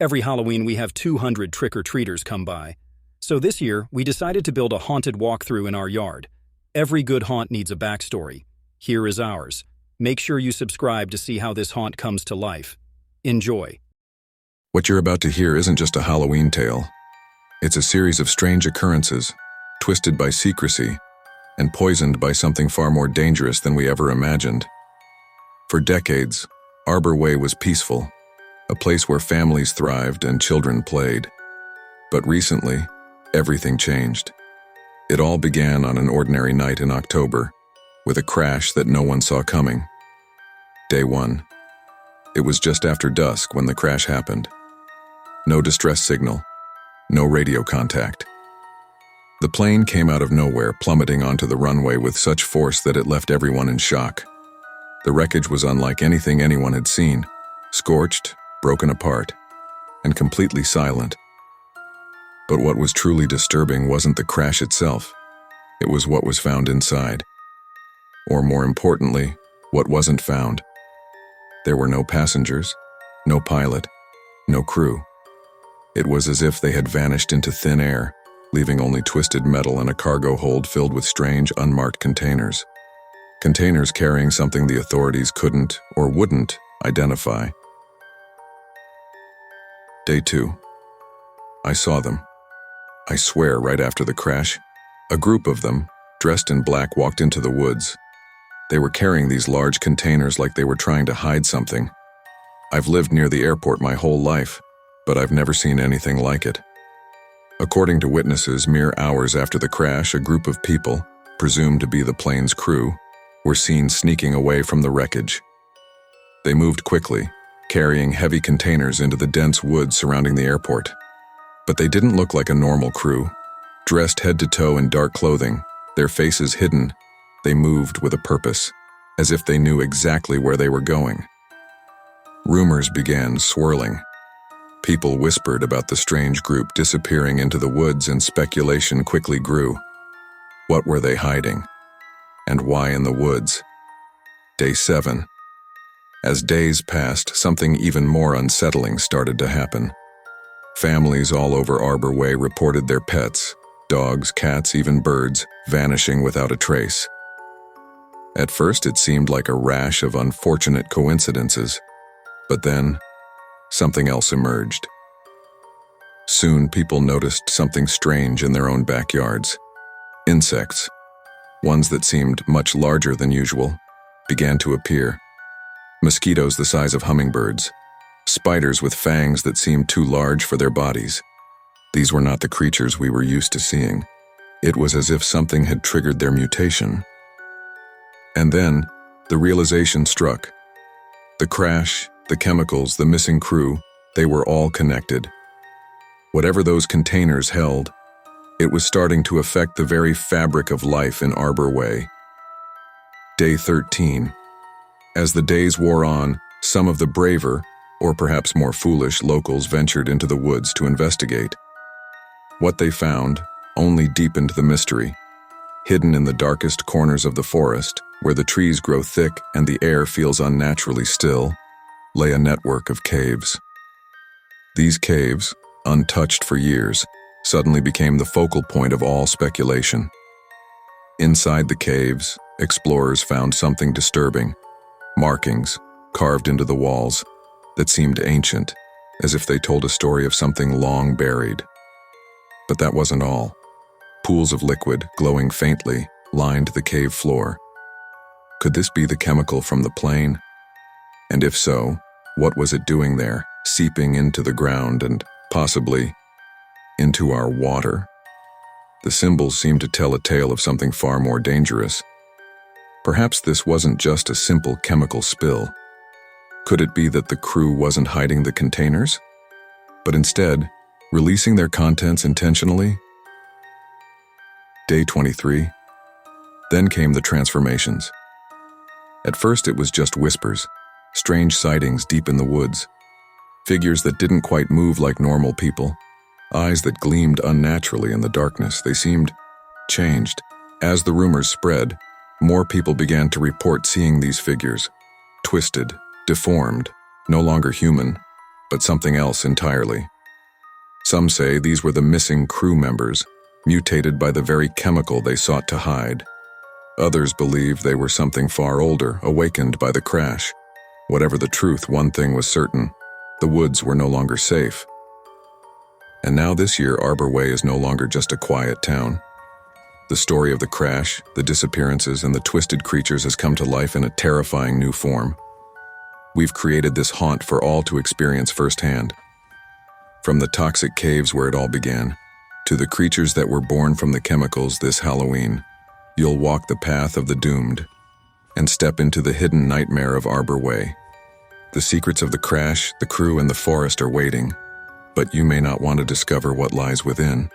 Every Halloween we have 200 trick-or-treaters come by. So this year, we decided to build a haunted walkthrough in our yard. Every good haunt needs a backstory. Here is ours. Make sure you subscribe to see how this haunt comes to life. Enjoy. What you're about to hear isn't just a Halloween tale. It's a series of strange occurrences, twisted by secrecy, and poisoned by something far more dangerous than we ever imagined. For decades, Arbor Way was peaceful, a place where families thrived and children played. But recently, everything changed. It all began on an ordinary night in October, with a crash that no one saw coming. Day 1. It was just after dusk when the crash happened. No distress signal, no radio contact. The plane came out of nowhere, plummeting onto the runway with such force that it left everyone in shock. The wreckage was unlike anything anyone had seen, scorched, broken apart, and completely silent. But what was truly disturbing wasn't the crash itself. It was what was found inside. Or more importantly, what wasn't found. There were no passengers, no pilot, no crew. It was as if they had vanished into thin air, leaving only twisted metal and a cargo hold filled with strange, unmarked containers. Containers carrying something the authorities couldn't or wouldn't identify. Day 2. I saw them. I swear, right after the crash, a group of them, dressed in black, walked into the woods. They were carrying these large containers like they were trying to hide something. I've lived near the airport my whole life, but I've never seen anything like it. According to witnesses, mere hours after the crash, a group of people, presumed to be the plane's crew, were seen sneaking away from the wreckage. They moved quickly, carrying heavy containers into the dense woods surrounding the airport. But they didn't look like a normal crew. Dressed head to toe in dark clothing, their faces hidden, they moved with a purpose, as if they knew exactly where they were going. Rumors began swirling. People whispered about the strange group disappearing into the woods, and speculation quickly grew. What were they hiding? And why in the woods? Day 7. As days passed, something even more unsettling started to happen. Families all over Arbor Way reported their pets, dogs, cats, even birds, vanishing without a trace. At first, it seemed like a rash of unfortunate coincidences, but then something else emerged. Soon, people noticed something strange in their own backyards. Insects, ones that seemed much larger than usual, began to appear. Mosquitoes the size of hummingbirds, spiders with fangs that seemed too large for their bodies. These were not the creatures we were used to seeing. It was as if something had triggered their mutation. And then, the realization struck. The crash, the chemicals, the missing crew, they were all connected. Whatever those containers held, it was starting to affect the very fabric of life in Arbor Way. Day 13. As the days wore on, some of the braver, or perhaps more foolish, locals ventured into the woods to investigate. What they found only deepened the mystery. Hidden in the darkest corners of the forest, where the trees grow thick and the air feels unnaturally still, lay a network of caves. These caves, untouched for years, suddenly became the focal point of all speculation. Inside the caves, explorers found something disturbing. Markings, carved into the walls, that seemed ancient, as if they told a story of something long buried. But that wasn't all. Pools of liquid, glowing faintly, lined the cave floor. Could this be the chemical from the plane? And if so, what was it doing there, seeping into the ground and, possibly, into our water? The symbols seemed to tell a tale of something far more dangerous. Perhaps this wasn't just a simple chemical spill. Could it be that the crew wasn't hiding the containers, but instead releasing their contents intentionally? Day 23. Then came the transformations. At first it was just whispers, strange sightings deep in the woods, figures that didn't quite move like normal people, eyes that gleamed unnaturally in the darkness. They seemed changed. As the rumors spread, more people began to report seeing these figures, twisted, deformed, no longer human, but something else entirely. Some say these were the missing crew members, mutated by the very chemical they sought to hide. Others believe they were something far older, awakened by the crash. Whatever the truth, one thing was certain: the woods were no longer safe. And now this year, Arbor Way is no longer just a quiet town. The story of the crash, the disappearances, and the twisted creatures has come to life in a terrifying new form. We've created this haunt for all to experience firsthand. From the toxic caves where it all began, to the creatures that were born from the chemicals this Halloween, you'll walk the path of the doomed and step into the hidden nightmare of Arbor Way. The secrets of the crash, the crew, and the forest are waiting, but you may not want to discover what lies within.